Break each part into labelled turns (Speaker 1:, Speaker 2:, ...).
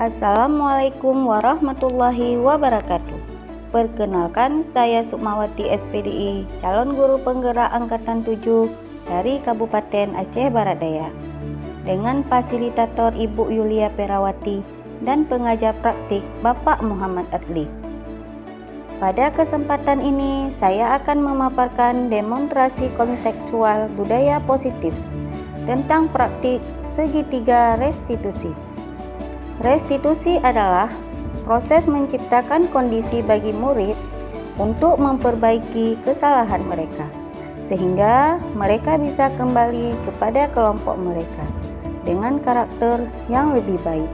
Speaker 1: Assalamualaikum warahmatullahi wabarakatuh. Perkenalkan, saya Sukmawati SPDI, calon guru penggerak angkatan 7 dari Kabupaten Aceh Barat Daya. Dengan fasilitator Ibu Yulia Perawati dan pengajar praktik Bapak Muhammad Adli. Pada kesempatan ini, saya akan memaparkan demonstrasi kontekstual budaya positif tentang praktik segitiga restitusi. Restitusi adalah proses menciptakan kondisi bagi murid untuk memperbaiki kesalahan mereka, sehingga mereka bisa kembali kepada kelompok mereka dengan karakter yang lebih baik.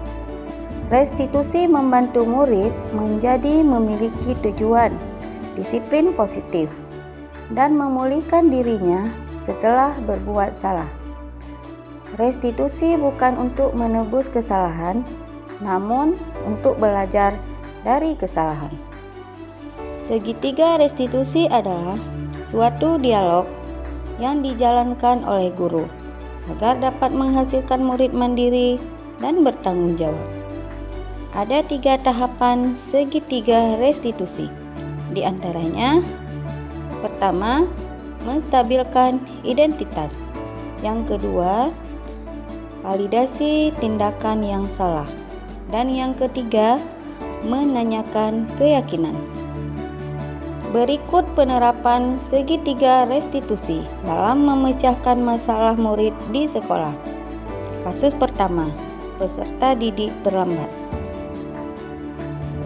Speaker 1: Restitusi membantu murid menjadi memiliki tujuan, disiplin positif, dan memulihkan dirinya setelah berbuat salah. Restitusi bukan untuk menebus kesalahan, namun untuk belajar dari kesalahan. Segitiga restitusi adalah suatu dialog yang dijalankan oleh guru agar dapat menghasilkan murid mandiri dan bertanggung jawab. Ada 3 tahapan segitiga restitusi. Di antaranya, pertama, menstabilkan identitas. Yang kedua, validasi tindakan yang salah. Dan yang ketiga, menanyakan keyakinan. Berikut penerapan segitiga restitusi dalam memecahkan masalah murid di sekolah. Kasus pertama, peserta didik terlambat.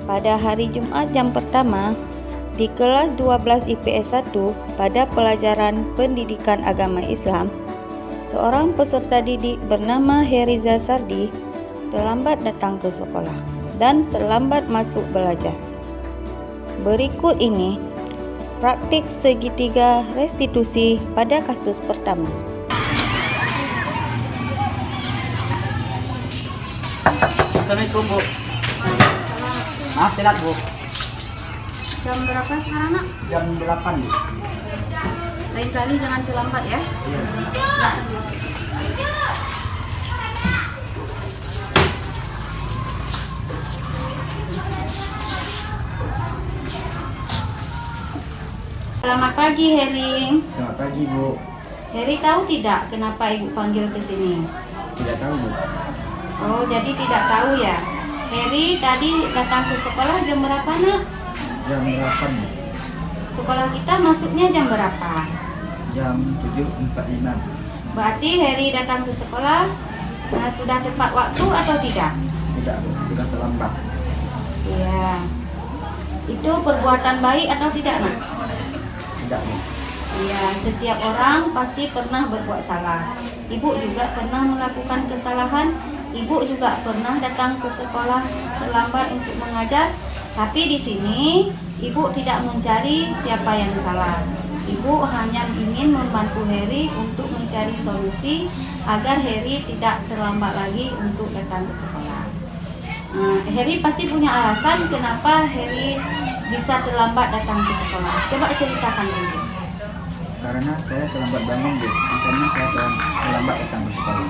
Speaker 1: Pada hari Jumat jam pertama, di kelas 12 IPS 1 pada pelajaran pendidikan agama Islam, seorang peserta didik bernama Heriza Sardi terlambat datang ke sekolah dan terlambat masuk belajar. Berikut ini praktik segitiga restitusi pada kasus pertama.
Speaker 2: Assalamualaikum, Bu. Maaf telat, Bu.
Speaker 1: Jam berapa sekarang, Nak?
Speaker 2: Jam 8, Bu.
Speaker 1: Lain kali jangan terlambat ya.
Speaker 2: Iya.
Speaker 1: Selamat pagi, Heri.
Speaker 2: Selamat pagi, Bu.
Speaker 1: Heri tahu tidak kenapa Ibu panggil ke sini?
Speaker 2: Tidak tahu, Bu.
Speaker 1: Oh, jadi tidak tahu ya. Heri tadi datang ke sekolah jam berapa, Nak?
Speaker 2: Jam 8, Bu.
Speaker 1: Sekolah kita masuknya jam berapa?
Speaker 2: Jam 7.45.
Speaker 1: Berarti Heri datang ke sekolah sudah tepat waktu atau tidak?
Speaker 2: Tidak, Bu. Sudah terlambat.
Speaker 1: Iya. Itu perbuatan baik atau tidak, Nak?
Speaker 2: Tidak, Bu.
Speaker 1: Iya, setiap orang pasti pernah berbuat salah. Ibu juga pernah melakukan kesalahan. Ibu juga pernah datang ke sekolah terlambat untuk mengajar. Tapi di sini Ibu tidak mencari siapa yang salah. Ibu hanya ingin membantu Heri untuk mencari solusi agar Heri tidak terlambat lagi untuk datang ke sekolah. Heri pasti punya alasan kenapa Heri bisa terlambat datang ke sekolah. Coba ceritakan dulu.
Speaker 2: Karena saya terlambat bangun, Bu. Makanya saya terlambat datang ke sekolah.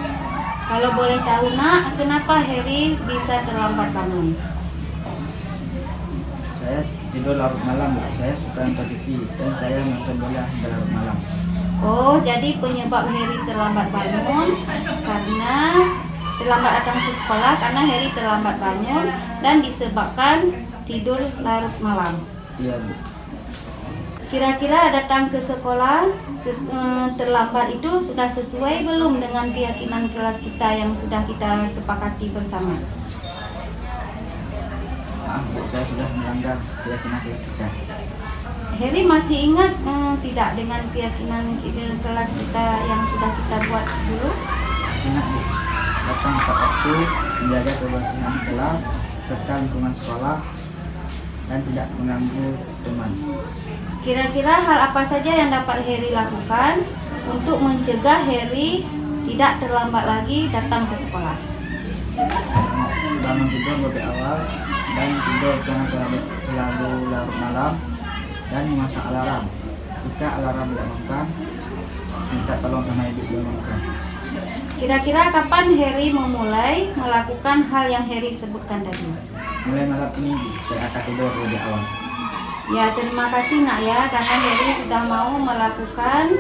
Speaker 1: Kalau boleh tahu, Nak, kenapa Heri bisa terlambat bangun?
Speaker 2: Saya tidur larut malam, Bu. Saya suka nonton TV dan saya nonton bola larut malam.
Speaker 1: Oh, jadi penyebab Heri terlambat bangun karena terlambat datang ke sekolah karena Heri terlambat bangun dan disebabkan tidur larut malam.
Speaker 2: Iya, Bu.
Speaker 1: Kira-kira datang ke sekolah terlambat itu sudah sesuai belum dengan keyakinan kelas kita yang sudah kita sepakati bersama?
Speaker 2: Maaf, Bu. Saya sudah melanggar keyakinan kelas kita.
Speaker 1: Heri masih ingat tidak dengan keyakinan kelas kita yang sudah kita buat dulu?
Speaker 2: Ingat, Bu. Datang tepat waktu, menjaga kebersihan kelas serta lingkungan sekolah, dan tidak mengganggu teman.
Speaker 1: Kira-kira hal apa saja yang dapat Heri lakukan untuk mencegah Heri tidak terlambat lagi datang ke sekolah?
Speaker 2: Bangun tidur lebih awal dan tidur jangan terlalu larut malam, dan memasang alarm. Jika alarm dibangunkan, minta tolong sama ibu dibangunkan.
Speaker 1: Kira-kira kapan Heri memulai melakukan hal yang Heri sebutkan tadi?
Speaker 2: Mulai malam ini saya akan tidur lebih awal.
Speaker 1: Ya, terima kasih nak ya, karena Heri sudah mau melakukan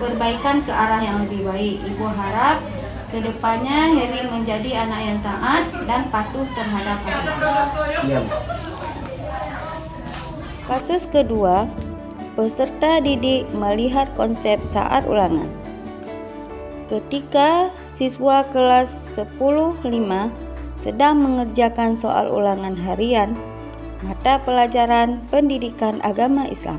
Speaker 1: perbaikan ke arah yang lebih baik. Ibu harap kedepannya Heri menjadi anak yang taat dan patuh terhadap aturan.
Speaker 2: Iya.
Speaker 3: Kasus kedua, peserta didik melihat konsep saat ulangan. Ketika siswa kelas 10-5 sedang mengerjakan soal ulangan harian mata pelajaran pendidikan agama Islam,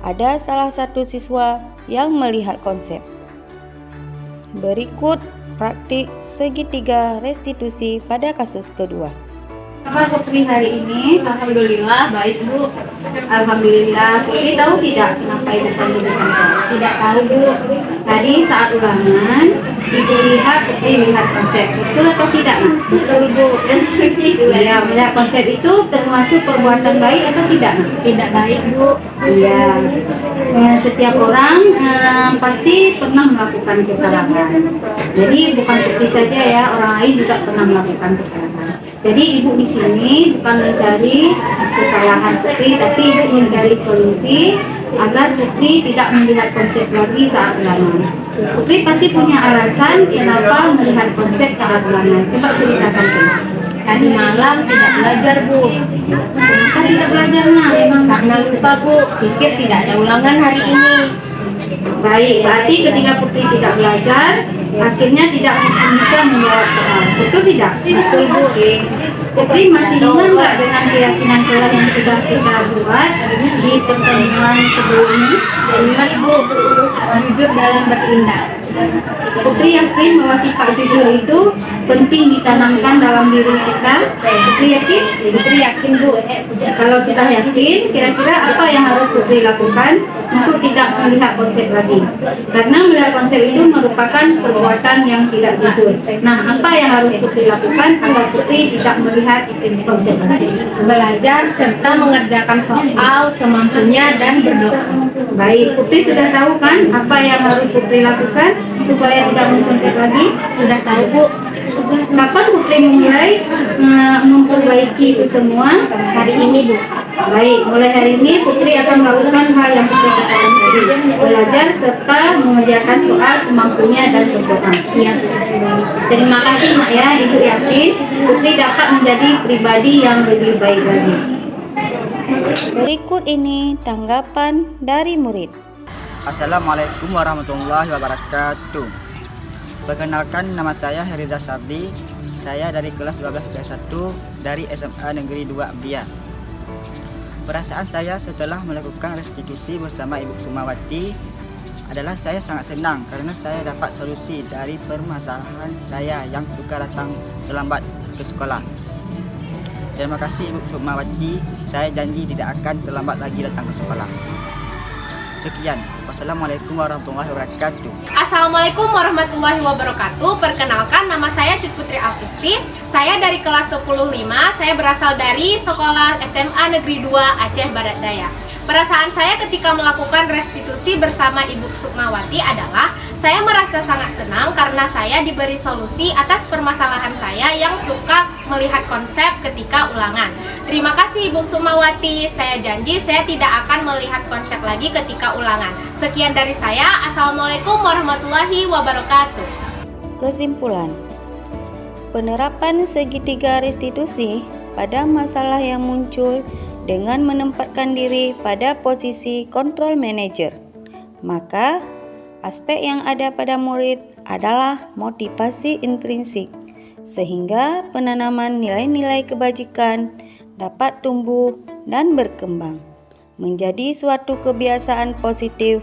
Speaker 3: ada salah satu siswa yang melihat konsep. Berikut praktik segitiga restitusi pada kasus kedua.
Speaker 1: Apa Putri hari ini? Alhamdulillah baik Bu. Alhamdulillah. Putri tahu tidak kenapa Ibu selalu berkata? Tidak tahu Bu. Tadi saat ulangan Ibu lihat Putri lihat konsep. Betul atau tidak? Betul Bu. Iya, melihat konsep itu termasuk perbuatan baik atau tidak? Tidak baik Bu. Iya. Setiap orang pasti pernah melakukan kesalahan. Jadi bukan Putri saja ya, orang lain juga pernah melakukan kesalahan. Jadi Ibu di sini bukan mencari kesalahan Putri, tapi Ibu mencari solusi agar Putri tidak melihat konsep lagi saat ulangan. Putri pasti punya alasan kenapa melihat konsep saat ulangan. Coba ceritakan coba.
Speaker 4: Tadi malam tidak belajar Bu.
Speaker 1: Kenapa tidak belajar nak? Emang
Speaker 4: Karena lupa Bu, pikir tidak ada ulangan hari ini.
Speaker 1: baik, berarti ketika Putri tidak belajar, akhirnya tidak bisa menjawab soal. Betul tidak?
Speaker 4: Betul Bu.
Speaker 1: Putri masih ingat nggak dengan keyakinan kelas yang sudah kita buat di pertemuan sebelumnya?
Speaker 4: Ingat Bu, jujur dalam bertindak.
Speaker 1: Putri yakin bahwa sifat jujur itu penting ditanamkan dalam diri kita. Putri yakin?
Speaker 4: Putri yakin Bu.
Speaker 1: Kalau sudah yakin, kira-kira apa yang harus Putri lakukan untuk tidak melihat konsep lagi? Karena melihat konsep itu merupakan perbuatan yang tidak jujur. Nah, apa yang harus Putri lakukan agar Putri tidak melihat konsep lagi?
Speaker 4: Belajar serta mengerjakan soal semampunya dan berdoa.
Speaker 1: Baik, Putri sudah tahu kan apa yang harus Putri lakukan supaya tidak mencontek lagi?
Speaker 4: Sudah tahu Bu.
Speaker 1: Kapan Putri memulai memperbaiki itu semua?
Speaker 4: Hari ini Bu.
Speaker 1: Baik, mulai hari ini Putri akan melakukan hal yang Putri katakan tadi, belajar serta mengerjakan soal semampunya dan berdoa.
Speaker 4: Iya.
Speaker 1: Terima kasih Mak ya, Ibu yakin Putri dapat menjadi pribadi yang lebih baik lagi.
Speaker 3: Berikut ini tanggapan dari murid.
Speaker 2: Assalamualaikum warahmatullahi wabarakatuh. Perkenalkan, nama saya Heriza Sardi. Saya dari kelas 12 kelas 1 dari SMA Negeri 2 Bia. Perasaan saya setelah melakukan restitusi bersama Ibu Sukmawati adalah saya sangat senang karena saya dapat solusi dari permasalahan saya yang suka datang terlambat ke sekolah. Terima kasih Ibu Sukmawati, saya janji tidak akan terlambat lagi datang ke sekolah. Sekian, wassalamualaikum warahmatullahi wabarakatuh.
Speaker 4: Assalamualaikum warahmatullahi wabarakatuh. Perkenalkan, nama saya Cut Putri Alkisti. Saya dari kelas 10-5. Saya berasal dari sekolah SMA Negeri 2 Aceh Barat Daya. Perasaan saya ketika melakukan restitusi bersama Ibu Sukmawati adalah saya merasa sangat senang karena saya diberi solusi atas permasalahan saya yang suka melihat konsep ketika ulangan. Terima kasih Ibu Sukmawati, saya janji saya tidak akan melihat konsep lagi ketika ulangan. Sekian dari saya, Assalamualaikum warahmatullahi wabarakatuh.
Speaker 3: Kesimpulan, penerapan segitiga restitusi pada masalah yang muncul dengan menempatkan diri pada posisi control manager, maka aspek yang ada pada murid adalah motivasi intrinsik, sehingga penanaman nilai-nilai kebajikan dapat tumbuh dan berkembang menjadi suatu kebiasaan positif,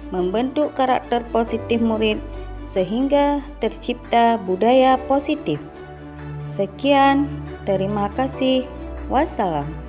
Speaker 3: membentuk karakter positif murid, sehingga tercipta budaya positif. Sekian, terima kasih. Wassalam.